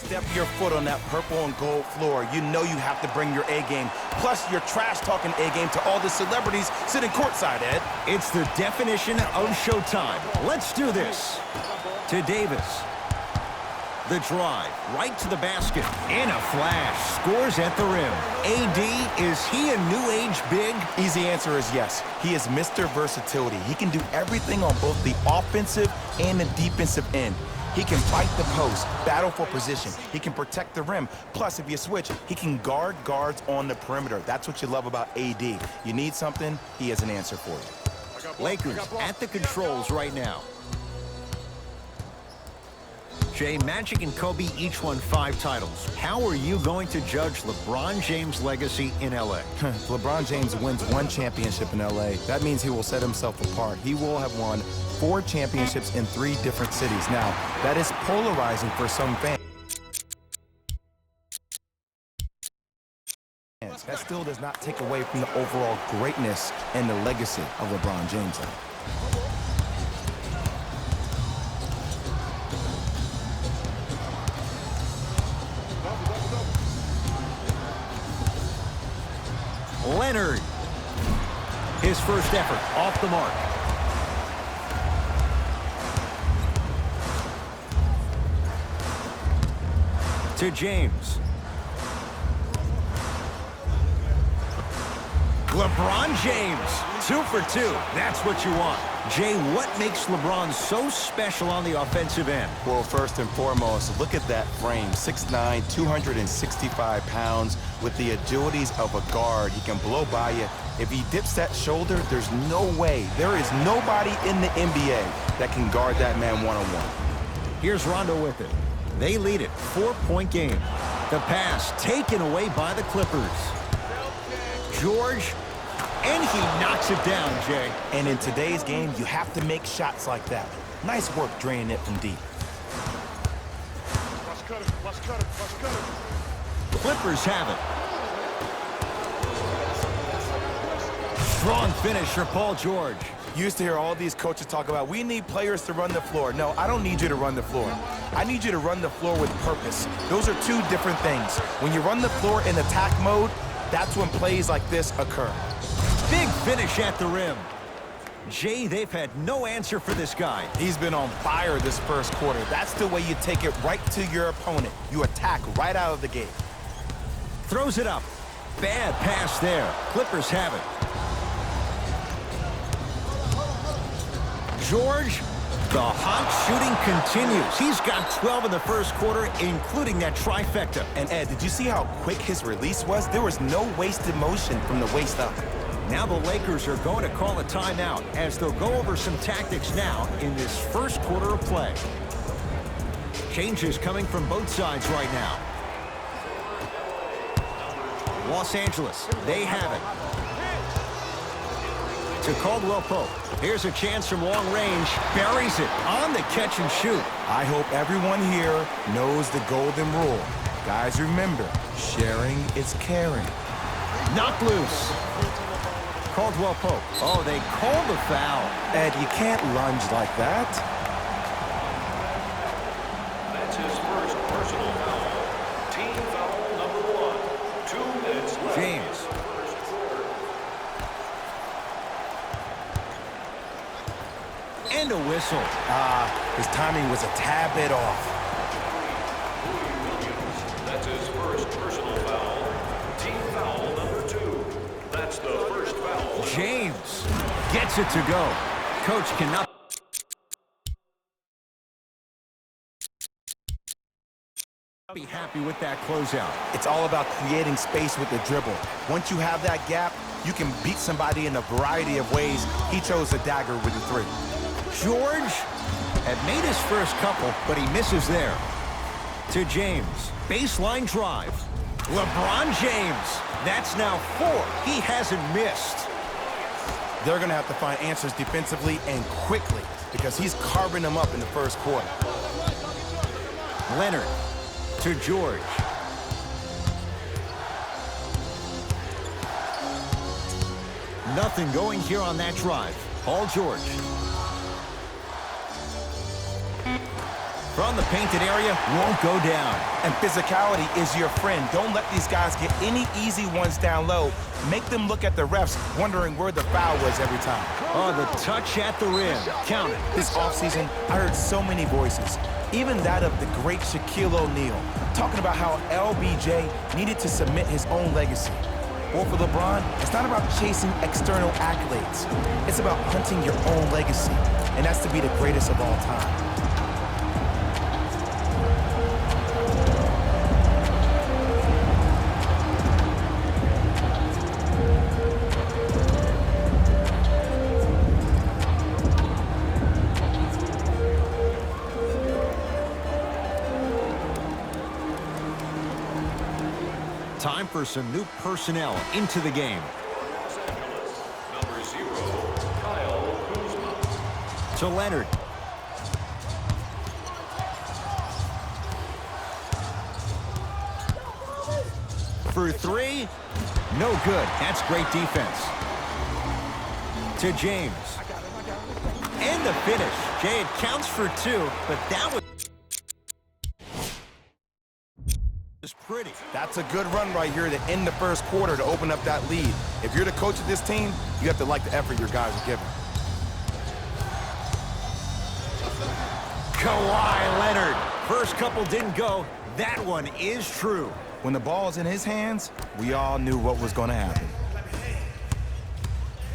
Step your foot on that purple and gold floor, you know you have to bring your A game. Plus, your trash-talking A game to all the celebrities sitting courtside, Ed. It's the definition of showtime. Let's do this. To Davis. The drive, right to the basket. In a flash, scores at the rim. AD, is he a new age big? Easy answer is yes. He is Mr. Versatility. He can do everything on both the offensive and the defensive end. He can fight the post, battle for position. He can protect the rim. Plus, if you switch, he can guard guards on the perimeter. That's what you love about AD. You need something, he has an answer for you. Lakers at the controls right now. Jay, Magic and Kobe each won 5 titles. How are you going to judge LeBron James' legacy in L.A.? If LeBron James wins 1 championship in L.A., that means he will set himself apart. He will have won 4 championships in 3 different cities. Now, that is polarizing for some fans. That still does not take away from the overall greatness and the legacy of LeBron James. Leonard. His first effort off the mark. To James. LeBron James, 2 for 2. That's what you want. Jay, what makes LeBron so special on the offensive end? Well, first and foremost, look at that frame. 6'9", 265 pounds with the agilities of a guard. He can blow by you. If he dips that shoulder, there's no way. There is nobody in the NBA that can guard that man one-on-one. Here's Rondo with it. They lead it, 4-point game. The pass taken away by the Clippers. George, and he knocks it down, Jay. And in today's game, you have to make shots like that. Nice work draining it from deep. Clippers have it. Strong finish for Paul George. Used to hear all these coaches talk about, we need players to run the floor. No, I don't need you to run the floor. I need you to run the floor with purpose. Those are 2 different things. When you run the floor in attack mode, that's when plays like this occur. Big finish at the rim. Jay, they've had no answer for this guy. He's been on fire this first quarter. That's the way you take it right to your opponent. You attack right out of the gate. Throws it up. Bad pass there. Clippers have it. George, the hot shooting continues. He's got 12 in the first quarter, including that trifecta. And Ed, did you see how quick his release was? There was no wasted motion from the waist up. Now the Lakers are going to call a timeout as they'll go over some tactics now in this first quarter of play. Changes coming from both sides right now. Los Angeles, they have it. To Caldwell Pope. Here's a chance from long range. Buries it on the catch and shoot. I hope everyone here knows the golden rule. Guys, remember, sharing is caring. Knocked loose. Caldwell Pope. Oh, they called the foul. Ed, you can't lunge like that. That's his first personal foul. Team foul number 1. 2 minutes left. James. And a whistle. His timing was a tad bit off. That's his first personal foul. Team foul number 2. That's the first foul. James gets it to go. Coach cannot be happy with that closeout. It's all about creating space with the dribble. Once you have that gap, you can beat somebody in a variety of ways. He chose a dagger with the 3. George had made his first couple, but he misses there. To James. Baseline drive. LeBron James. That's now 4. He hasn't missed. They're going to have to find answers defensively and quickly because he's carving them up in the first quarter. Leonard to George. Nothing going here on that drive. Paul George. from the painted area won't go down. And physicality is your friend. Don't let these guys get any easy ones down low. Make them look at the refs, wondering where the foul was every time. Oh, the touch at the rim. Count it. This offseason, I heard so many voices, even that of the great Shaquille O'Neal, talking about how LBJ needed to submit his own legacy. Well, for LeBron, it's not about chasing external accolades. It's about hunting your own legacy, and that's to be the greatest of all time. Time for some new personnel into the game. Los Angeles, number 0, Kyle Kuzma. To Leonard. For three. No good. That's great defense. To James. And the finish. Jay, it counts for two, but that was pretty. That's a good run right here to end the first quarter to open up that lead. If you're the coach of this team, you have to like the effort your guys are giving. Kawhi Leonard. First couple didn't go. That one is true. When the ball's in his hands, we all knew what was going to happen.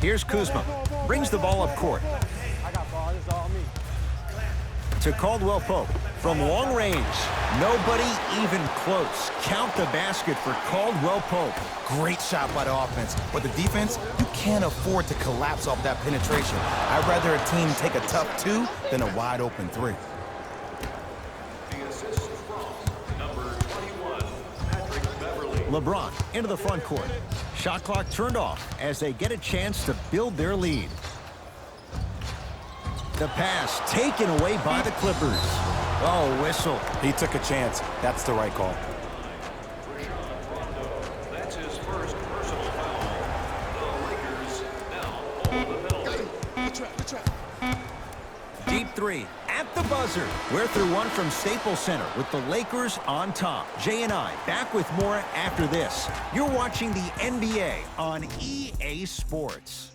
Here's Kuzma. Brings the ball up court. I got ball. This is all me. To Caldwell Pope. From long range. Nobody even close. Count the basket for Caldwell Pope. Great shot by the offense, but the defense, you can't afford to collapse off that penetration. I'd rather a team take a tough two than a wide open three. The assist from number 21, Patrick Beverly. LeBron into the front court. Shot clock turned off as they get a chance to build their lead. The pass taken away by the Clippers. Oh, whistle. He took a chance. That's the right call. Rajon Rondo. That's his first personal foul. The Lakers now hold the penalty. Deep three at the buzzer. We're through one from Staples Center with the Lakers on top. Jay and I back with more after this. You're watching the NBA on EA Sports.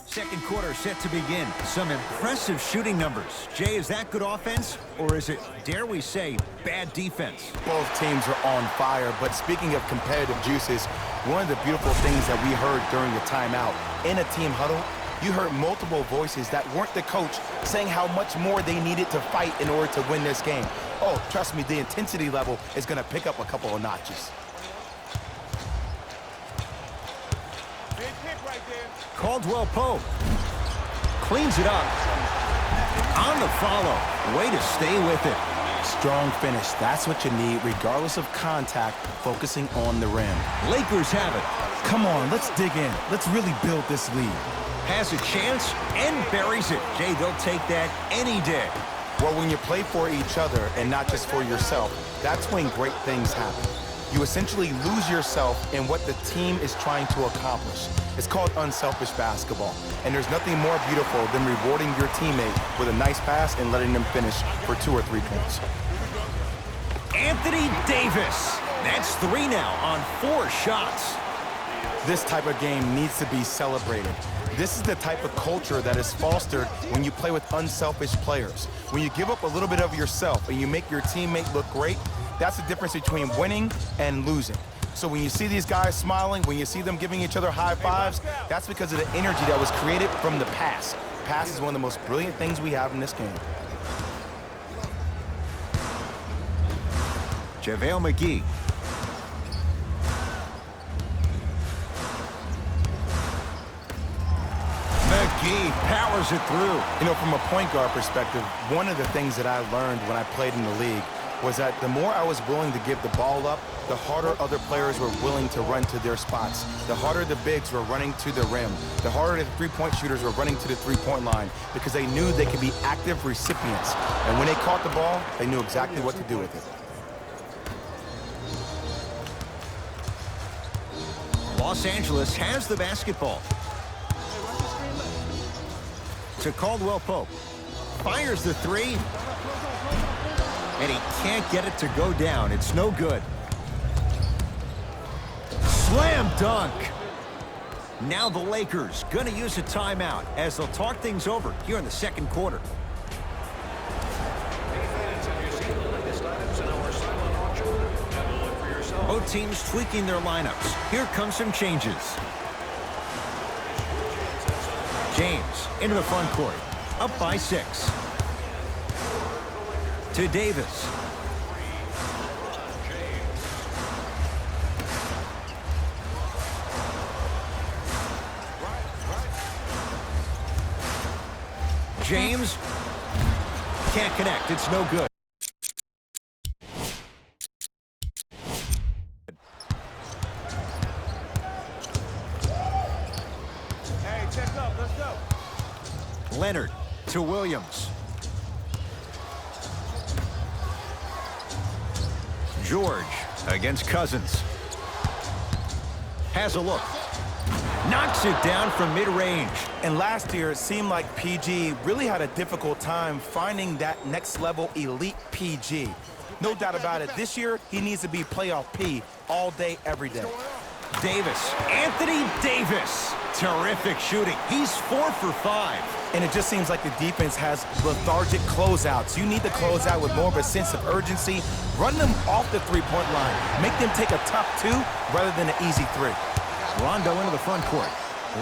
Second quarter set to begin. Some impressive shooting numbers. Jay, is that good offense, or is it, dare we say, bad defense? Both teams are on fire, but speaking of competitive juices, one of the beautiful things that we heard during the timeout in a team huddle, you heard multiple voices that weren't the coach saying how much more they needed to fight in order to win this game. Oh, trust me, the intensity level is going to pick up a couple of notches. Caldwell Pope cleans it up. On the follow. Way to stay with it. Strong finish. That's what you need, regardless of contact, focusing on the rim. Lakers have it. Come on, let's dig in. Let's really build this lead. Has a chance and buries it. Jay, they'll take that any day. Well, when you play for each other and not just for yourself, that's when great things happen. You essentially lose yourself in what the team is trying to accomplish. It's called unselfish basketball. And there's nothing more beautiful than rewarding your teammate with a nice pass and letting them finish for 2 or 3 points. Anthony Davis. That's 3 now on 4 shots. This type of game needs to be celebrated. This is the type of culture that is fostered when you play with unselfish players. When you give up a little bit of yourself and you make your teammate look great, that's the difference between winning and losing. So when you see these guys smiling, when you see them giving each other high fives, that's because of the energy that was created from the pass. Pass is one of the most brilliant things we have in this game. JaVale McGee. McGee powers it through. You know, from a point guard perspective, one of the things that I learned when I played in the league was that the more I was willing to give the ball up, the harder other players were willing to run to their spots. The harder the bigs were running to the rim. The harder the three-point shooters were running to the three-point line because they knew they could be active recipients. And when they caught the ball, they knew exactly what to do with it. Los Angeles has the basketball. to Caldwell Pope. Fires the three. And he can't get it to go down. It's no good. Slam dunk. Now the Lakers going to use a timeout as they'll talk things over here in the second quarter. Both teams tweaking their lineups. Here come some changes. James into the front court. Up by 6. To Davis. James can't connect. It's no good. Hey, check up. Let's go. Leonard to Williams. George against Cousins. Has a look. Knocks it down from mid-range. And last year, it seemed like PG really had a difficult time finding that next-level elite PG. No doubt about it, this year, he needs to be playoff P all day, every day. Davis. Anthony Davis. Terrific shooting. He's 4 for 5. And it just seems like the defense has lethargic closeouts. You need to close out with more of a sense of urgency. Run them off the three-point line. Make them take a tough 2 rather than an easy 3. Rondo into the front court.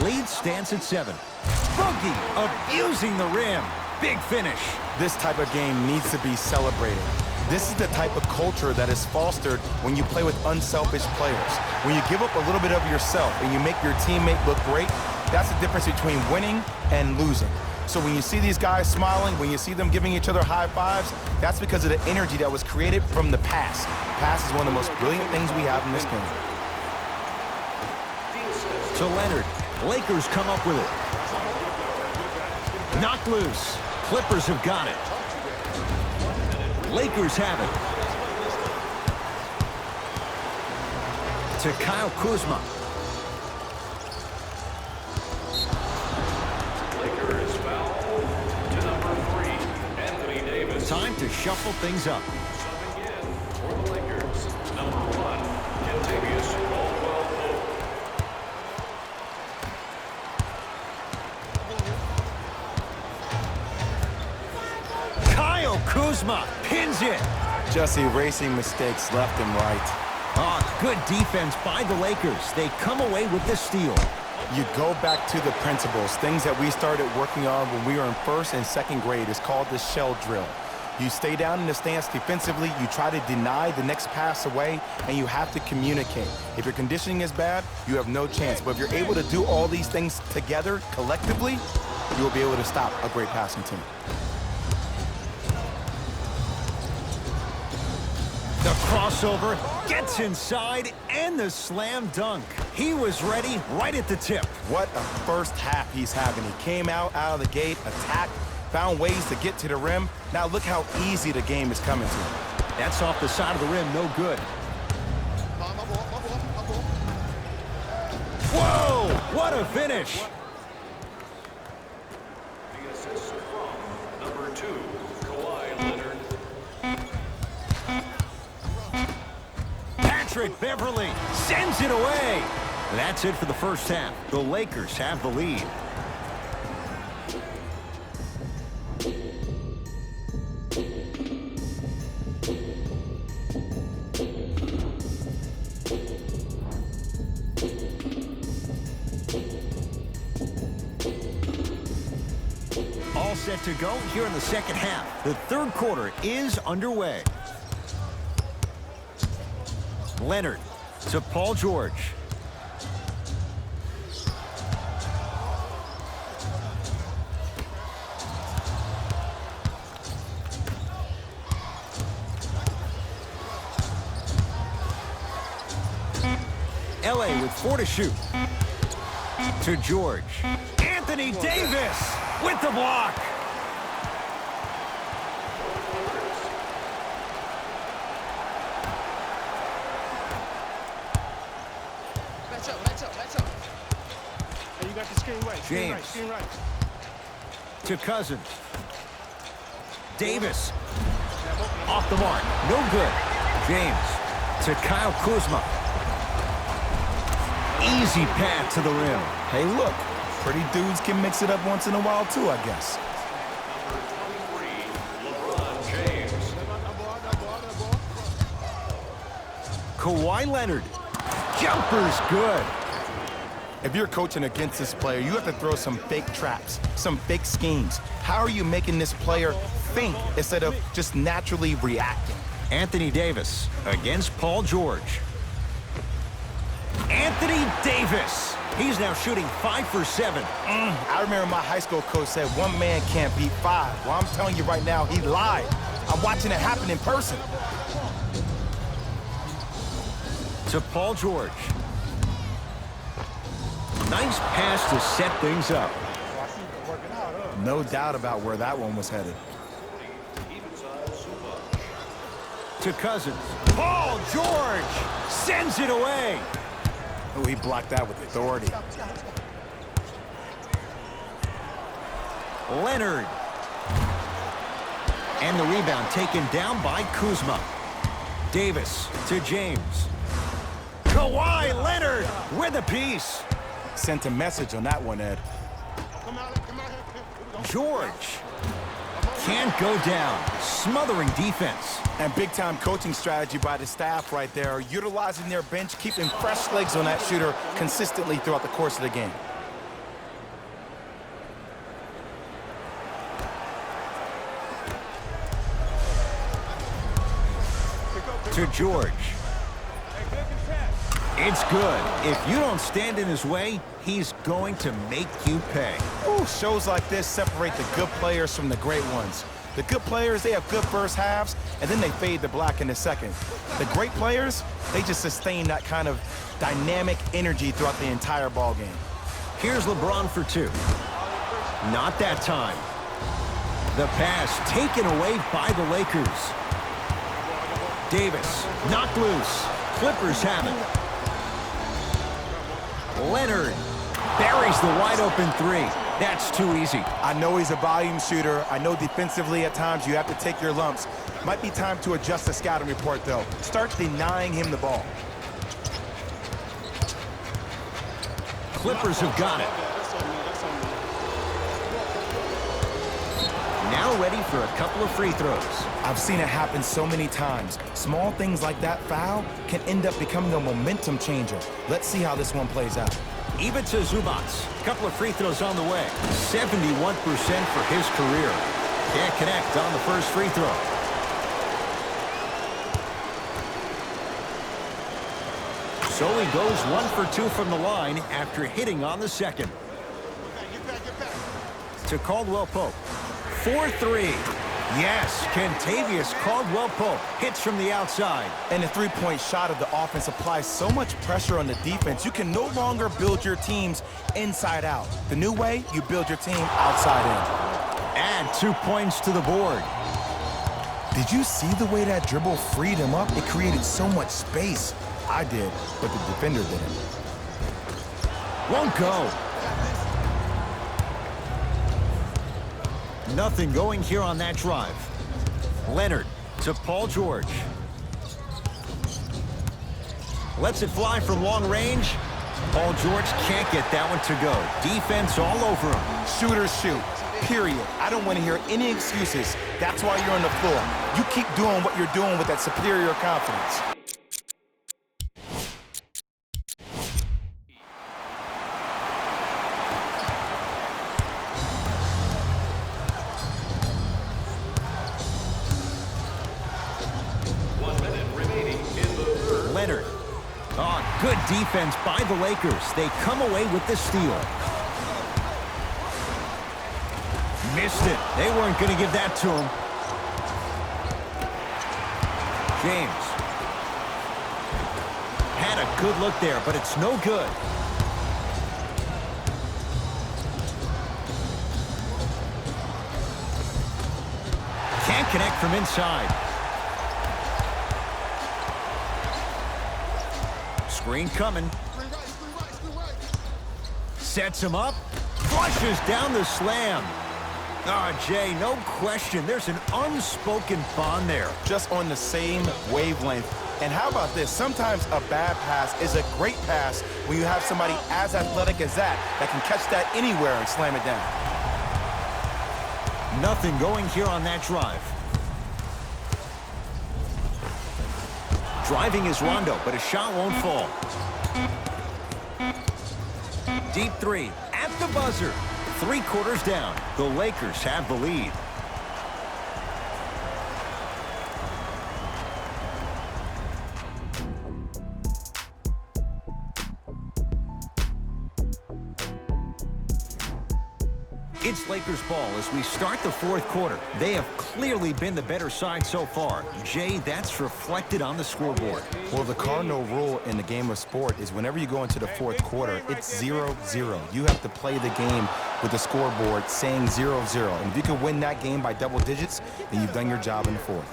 Lead stands at 7. Boogie abusing the rim. Big finish. This type of game needs to be celebrated. This is the type of culture that is fostered when you play with unselfish players. When you give up a little bit of yourself and you make your teammate look great, that's the difference between winning and losing. So when you see these guys smiling, when you see them giving each other high fives, that's because of the energy that was created from the pass. Pass is one of the most brilliant things we have in this game. To Leonard. Lakers come up with it. Knocked loose. Clippers have got it. Lakers have it. To Kyle Kuzma. Lakers foul to number 3, Anthony Davis. Time to shuffle things up. Subbing in for the Lakers, number 1, Kentavious Caldwell-Pope. Kyle Kuzma pins it. Just erasing mistakes left and right. Oh, good defense by the Lakers. They come away with the steal. You go back to the principles, things that we started working on when we were in 1st and 2nd grade. It's called the shell drill. You stay down in the stance defensively, you try to deny the next pass away, and you have to communicate. If your conditioning is bad, you have no chance. But if you're able to do all these things together, collectively, you will be able to stop a great passing team. The crossover gets inside and the slam dunk. He was ready right at the tip. What a first half he's having. He came out of the gate, attacked, found ways to get to the rim. Now look how easy the game is coming to him. That's off the side of the rim, no good. Whoa, what a finish. The assist from number 2, Kawhi Leonard. Patrick Beverly sends it away. That's it for the first half. The Lakers have the lead. All set to go here in the second half. The third quarter is underway. Leonard to Paul George. LA with 4 to shoot. To George. Anthony Davis with the block. Match up. Hey, you got the screen right. Screen James. right. Screen right. To Cousins. Davis. Off the mark. No good. James. To Kyle Kuzma. Easy path to the rim. Hey, look, pretty dudes can mix it up once in a while too, I guess. LeBron James. Kawhi Leonard. Jumper's good. If you're coaching against this player, you have to throw some fake traps, some fake schemes. How are you making this player think instead of just naturally reacting? Anthony Davis against Paul George. Anthony Davis. He's now shooting 5 for 7. I remember my high school coach said one man can't beat 5. Well, I'm telling you right now, he lied. I'm watching it happen in person. To Paul George. Nice pass to set things up. No doubt about where that one was headed. To Cousins. Paul George sends it away. Oh, he blocked that with authority. Leonard. And the rebound taken down by Kuzma. Davis to James. Kawhi Leonard with a piece. Sent a message on that one, Ed. George can't go down. Smothering defense. And big-time coaching strategy by the staff right there, utilizing their bench, keeping fresh legs on that shooter consistently throughout the course of the game. To George. It's good. If you don't stand in his way, he's going to make you pay. Ooh, shows like this separate the good players from the great ones. The good players, they have good first halves, and then they fade to black in the second. The great players, they just sustain that kind of dynamic energy throughout the entire ball game. Here's LeBron for 2. Not that time. The pass taken away by the Lakers. Davis knocked loose. Clippers have it. Leonard buries the wide-open 3. That's too easy. I know he's a volume shooter. I know defensively at times you have to take your lumps. Might be time to adjust the scouting report, though. Start denying him the ball. Clippers have got it. Now ready for a couple of free throws. I've seen it happen so many times. Small things like that foul can end up becoming a momentum changer. Let's see how this one plays out. Ivica Zubac, a couple of free throws on the way. 71% for his career. Can't connect on the first free throw. So he goes 1 for 2 from the line after hitting on the second. To Caldwell Pope. 4-3. Yes, Kentavious Caldwell-Pope hits from the outside. And the three-point shot of the offense applies so much pressure on the defense, you can no longer build your teams inside out. The new way, you build your team outside in. Add 2 points to the board. Did you see the way that dribble freed him up? It created so much space. I did, but the defender didn't. Won't go. Nothing going here on that drive. Leonard to Paul George. Lets it fly from long range. Paul George can't get that one to go. Defense all over him. Shooters shoot, period. I don't want to hear any excuses. That's why you're on the floor. You keep doing what you're doing with that superior confidence. Leonard. Oh, good defense by the Lakers. They come away with the steal. Missed it. They weren't going to give that to him. James. Had a good look there, but it's no good. Can't connect from inside. Screen coming. Sets him up. Flushes down the slam. Jay, no question. There's an unspoken bond there. Just on the same wavelength. And how about this? Sometimes a bad pass is a great pass when you have somebody as athletic as that can catch that anywhere and slam it down. Nothing going here on that drive. Driving is Rondo, but his shot won't fall. Deep three at the buzzer. 3 quarters down. The Lakers have the lead. It's Lakers ball as we start the 4th quarter. They have clearly been the better side so far. Jay, that's reflected on the scoreboard. Well, the cardinal rule in the game of sport is whenever you go into the 4th quarter, it's 0-0. You have to play the game with the scoreboard saying 0-0. And if you can win that game by double digits, then you've done your job in the 4th.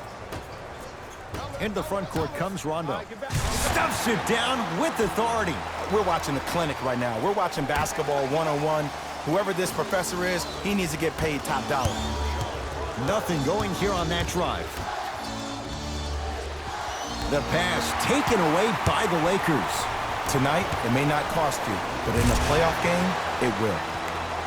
Into the front court comes Rondo. Stuffs it down with authority. We're watching a clinic right now. We're watching basketball 1-on-1. Whoever this professor is, he needs to get paid top dollar. Nothing going here on that drive. The pass taken away by the Lakers. Tonight, it may not cost you, but in a playoff game, it will.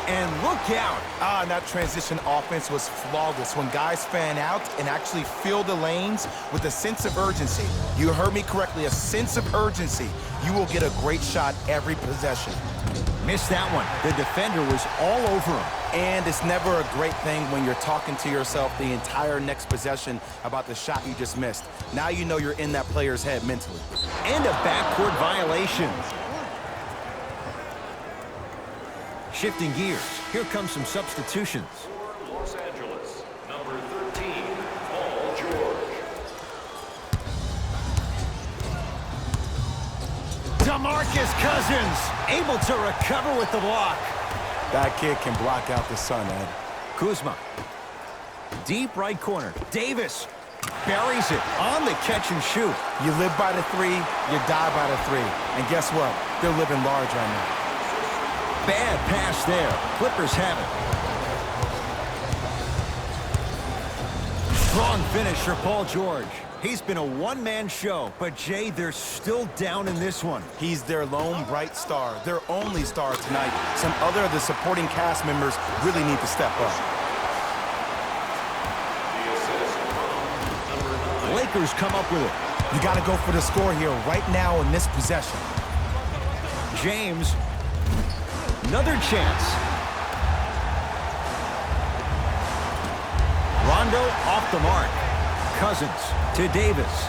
And look out. And that transition offense was flawless when guys fan out and actually fill the lanes with a sense of urgency. You heard me correctly, a sense of urgency. You will get a great shot every possession. Missed that one. The defender was all over him. And it's never a great thing when you're talking to yourself the entire next possession about the shot you just missed. Now you know you're in that player's head mentally. And a backcourt violation. Shifting gears. Here comes some substitutions. Los Angeles, number 13, Paul George. DeMarcus Cousins able to recover with the block. That kid can block out the sun, Ed. Kuzma. Deep right corner. Davis buries it on the catch and shoot. You live by the 3, you die by the 3. And guess what? They're living large right now. Bad pass there. Clippers have it. Strong finish for Paul George. He's been a one-man show, but Jay, they're still down in this one. He's their lone bright star, their only star tonight. Some other of the supporting cast members really need to step up. Lakers come up with it. You got to go for the score here right now in this possession. James. Another chance. Rondo off the mark. Cousins to Davis.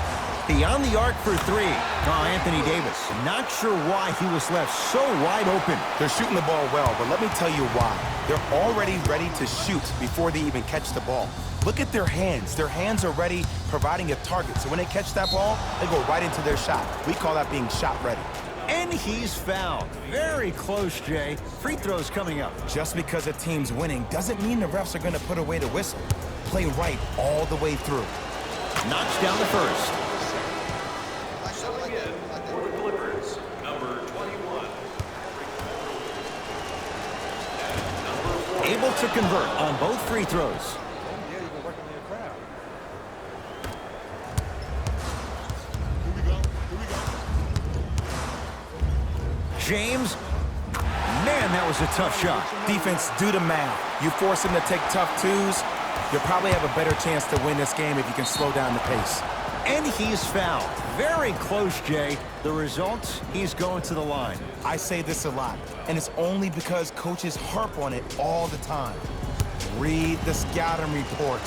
Beyond the arc for 3. Anthony Davis. Not sure why he was left so wide open. They're shooting the ball well, but let me tell you why. They're already ready to shoot before they even catch the ball. Look at their hands. Their hands are ready, providing a target. So when they catch that ball, they go right into their shot. We call that being shot ready. And he's fouled. Very close, Jay. Free throws coming up. Just because a team's winning doesn't mean the refs are going to put away the whistle. Play right all the way through. Knocks down the first. Coming in for the Clippers, number 21. Able to convert on both free throws. James. Man, that was a tough shot. Defense, do the math. You force him to take tough twos, you'll probably have a better chance to win this game if you can slow down the pace. And he's fouled. Very close, Jay. The result, he's going to the line. I say this a lot, and it's only because coaches harp on it all the time. Read the scouting report.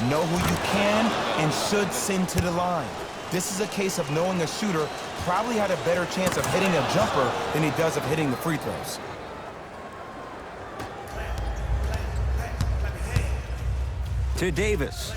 Know who you can and should send to the line. This is a case of knowing a shooter probably had a better chance of hitting a jumper than he does of hitting the free throws. To Davis.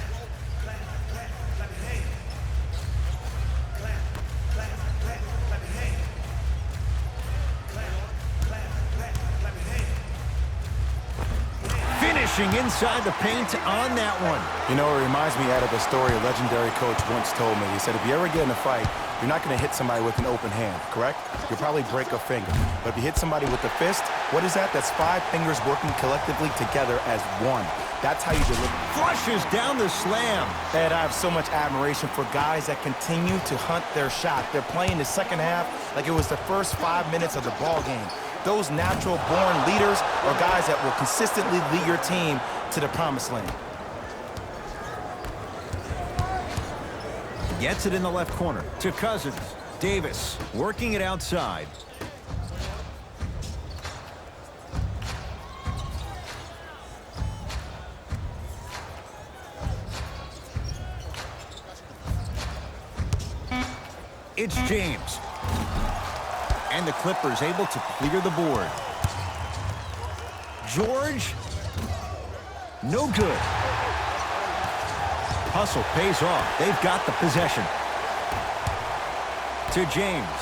Finishing inside the paint on that one. You know, it reminds me out of a story a legendary coach once told me. He said, if you ever get in a fight, you're not going to hit somebody with an open hand, correct? You'll probably break a finger. But if you hit somebody with a fist, what is that? That's 5 fingers working collectively together as one. That's how you deliver. Flushes down the slam. Ed, I have so much admiration for guys that continue to hunt their shot. They're playing the second half like it was the first 5 minutes of the ball game. Those natural-born leaders are guys that will consistently lead your team to the promised land. Gets it in the left corner to Cousins. Davis working it outside. It's James. And the Clippers able to clear the board. George. No good. Hustle pays off. They've got the possession. To James.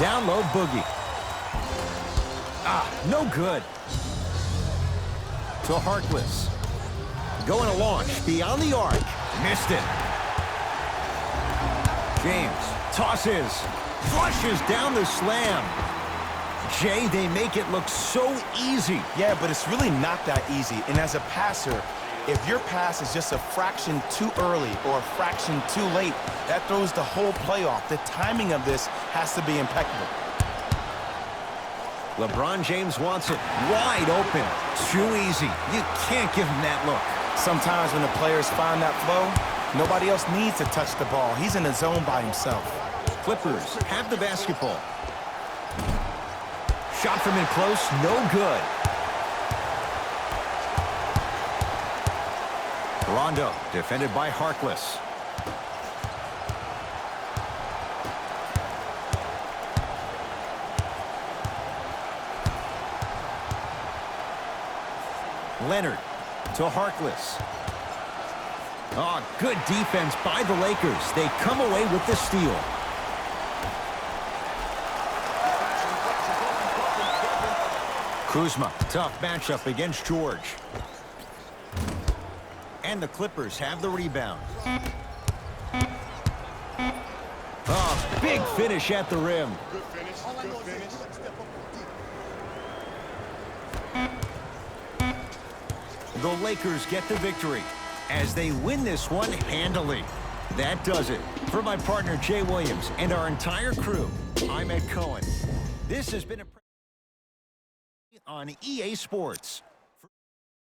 Down low, Boogie. No good. To Harkless. Going to launch beyond the arc. Missed it. James tosses. Flushes down the slam. Jay, they make it look so easy. Yeah, but it's really not that easy. And as a passer, if your pass is just a fraction too early or a fraction too late, that throws the whole play off. The timing of this has to be impeccable. LeBron James wants it wide open. Too easy. You can't give him that look. Sometimes when the players find that flow, nobody else needs to touch the ball. He's in the zone by himself. Clippers have the basketball. Shot from in close, no good. Rondo, defended by Harkless. Leonard to Harkless. Oh, good defense by the Lakers. They come away with the steal. Kuzma, tough matchup against George. And the Clippers have the rebound. Oh, big finish at the rim. Good finish. Good finish. The Lakers get the victory as they win this one handily. That does it. For my partner, Jay Williams, and our entire crew, I'm Ed Cohen. This has been a on EA Sports.